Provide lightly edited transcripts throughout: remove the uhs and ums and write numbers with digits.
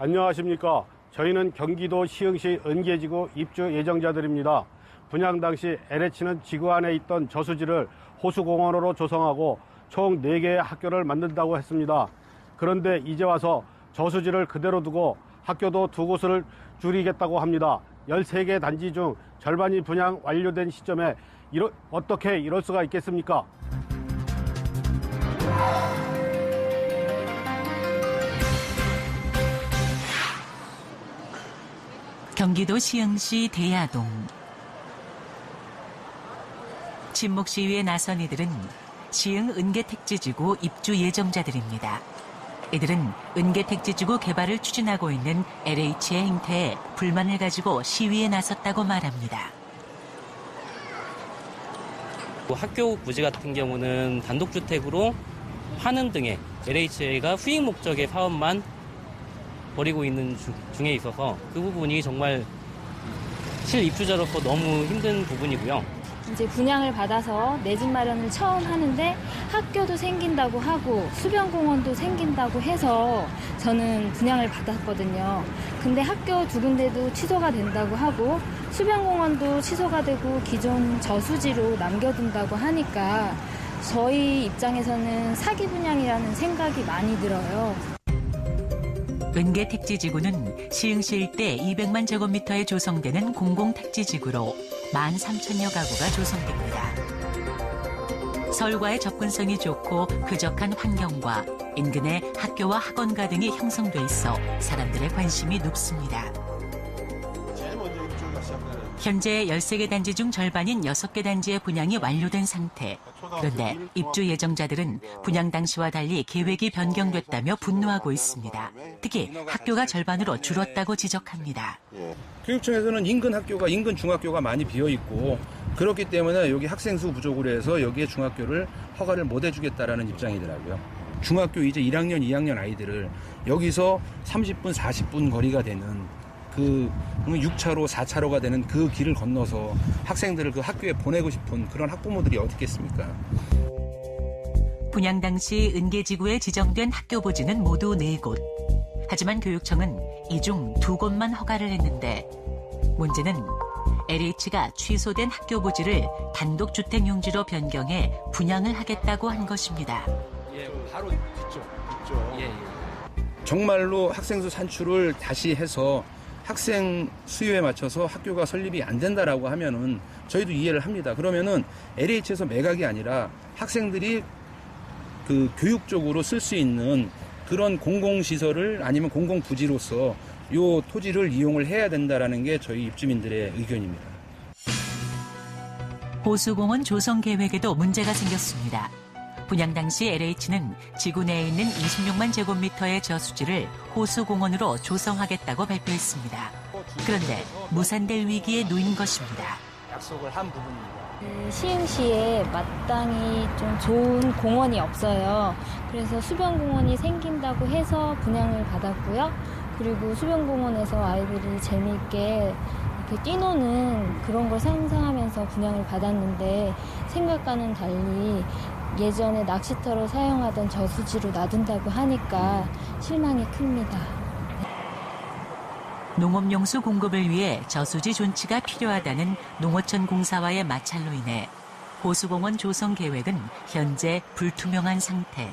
안녕하십니까. 저희는 경기도 시흥시 은계지구 입주 예정자들입니다. 분양 당시 LH는 지구 안에 있던 저수지를 호수공원으로 조성하고 총 4개의 학교를 만든다고 했습니다. 그런데 이제 와서 저수지를 그대로 두고 학교도 2곳을 줄이겠다고 합니다. 13개 단지 중 절반이 분양 완료된 시점에 어떻게 이럴 수가 있겠습니까? 경기도 시흥시 대야동. 친목 시위에 나선 이들은 시흥 은계택지지구 입주 예정자들입니다. 이들은 은계택지지구 개발을 추진하고 있는 LH의 행태에 불만을 가지고 시위에 나섰다고 말합니다. 학교 부지 같은 경우는 단독주택으로 하는 등의 LH가 후익 목적의 사업만 벌이고 있는 중에 있어서 그 부분이 정말 실입주자로서 너무 힘든 부분이고요. 이제 분양을 받아서 내 집 마련을 처음 하는데 학교도 생긴다고 하고 수변공원도 생긴다고 해서 저는 분양을 받았거든요. 근데 학교 2군데도 취소가 된다고 하고 수변공원도 취소가 되고 기존 저수지로 남겨둔다고 하니까 저희 입장에서는 사기 분양이라는 생각이 많이 들어요. 은계택지지구는 시흥시 일대 200만 제곱미터에 조성되는 공공택지지구로 13,000여 가구가 조성됩니다. 서울과의 접근성이 좋고 쾌적한 환경과 인근에 학교와 학원가 등이 형성돼 있어 사람들의 관심이 높습니다. 현재 13개 단지 중 절반인 6개 단지의 분양이 완료된 상태. 그런데 입주 예정자들은 분양 당시와 달리 계획이 변경됐다며 분노하고 있습니다. 특히 학교가 절반으로 줄었다고 지적합니다. 교육청에서는 인근 학교가 인근 중학교가 많이 비어 있고 그렇기 때문에 여기 학생 수 부족으로 해서 여기에 중학교를 허가를 못 해주겠다라는 입장이더라고요. 중학교 이제 1학년, 2학년 아이들을 여기서 30분, 40분 거리가 되는 그 6차로, 4차로가 되는 그 길을 건너서 학생들을 그 학교에 보내고 싶은 그런 학부모들이 어디 있겠습니까? 분양 당시 은계지구에 지정된 학교 부지는 모두 4곳. 하지만 교육청은 이 중 2곳만 허가를 했는데 문제는 LH가 취소된 학교 부지를 단독주택용지로 변경해 분양을 하겠다고 한 것입니다. 예, 바로 뒤쪽. 예. 정말로 학생 수 산출을 다시 해서 학생 수요에 맞춰서 학교가 설립이 안 된다라고 하면은 저희도 이해를 합니다. 그러면은 LH에서 매각이 아니라 학생들이 그 교육적으로 쓸 수 있는 그런 공공시설을 아니면 공공부지로서 요 토지를 이용을 해야 된다라는 게 저희 입주민들의 의견입니다. 호수공원 조성 계획에도 문제가 생겼습니다. 분양 당시 LH는 지구 내에 있는 26만 제곱미터의 저수지를 호수공원으로 조성하겠다고 발표했습니다. 그런데 무산될 위기에 놓인 것입니다. 약속을 한 부분입니다. 시흥시에 마땅히 좀 좋은 공원이 없어요. 그래서 수변공원이 생긴다고 해서 분양을 받았고요. 그리고 수변공원에서 아이들이 재미있게 이렇게 뛰노는 그런 걸 상상하면서 분양을 받았는데 생각과는 달리 예전에 낚시터로 사용하던 저수지로 놔둔다고 하니까 실망이 큽니다. 농업용수 공급을 위해 저수지 존치가 필요하다는 농어촌 공사와의 마찰로 인해 호수공원 조성 계획은 현재 불투명한 상태.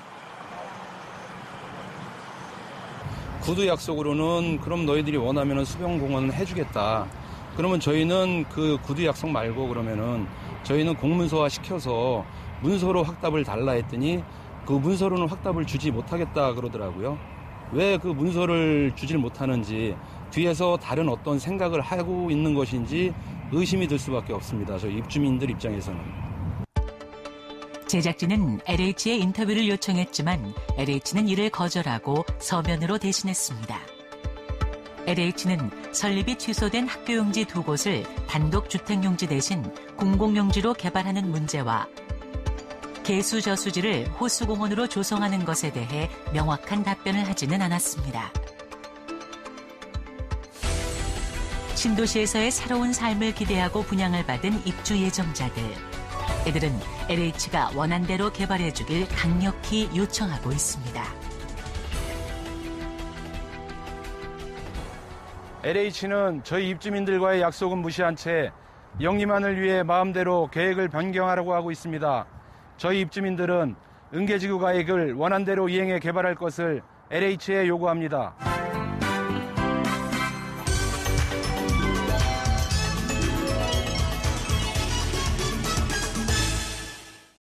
구두 약속으로는 그럼 너희들이 원하면 수변공원은 해주겠다. 그러면 저희는 그 구두 약속 말고 그러면은 저희는 공문서화 시켜서 문서로 확답을 달라 했더니 그 문서로는 확답을 주지 못하겠다 그러더라고요. 왜 그 문서를 주질 못하는지 뒤에서 다른 어떤 생각을 하고 있는 것인지 의심이 들 수밖에 없습니다. 저희 입주민들 입장에서는. 제작진은 LH에 인터뷰를 요청했지만 LH는 이를 거절하고 서면으로 대신했습니다. LH는 설립이 취소된 학교용지 2곳을 단독주택용지 대신 공공용지로 개발하는 문제와 개수 저수지를 호수공원으로 조성하는 것에 대해 명확한 답변을 하지는 않았습니다. 신도시에서의 새로운 삶을 기대하고 분양을 받은 입주 예정자들. 이들은 LH가 원한 대로 개발해주길 강력히 요청하고 있습니다. LH는 저희 입주민들과의 약속은 무시한 채 영리만을 위해 마음대로 계획을 변경하라고 하고 있습니다. 저희 입주민들은 은계지구 계획을 원안대로 이행해 개발할 것을 LH에 요구합니다.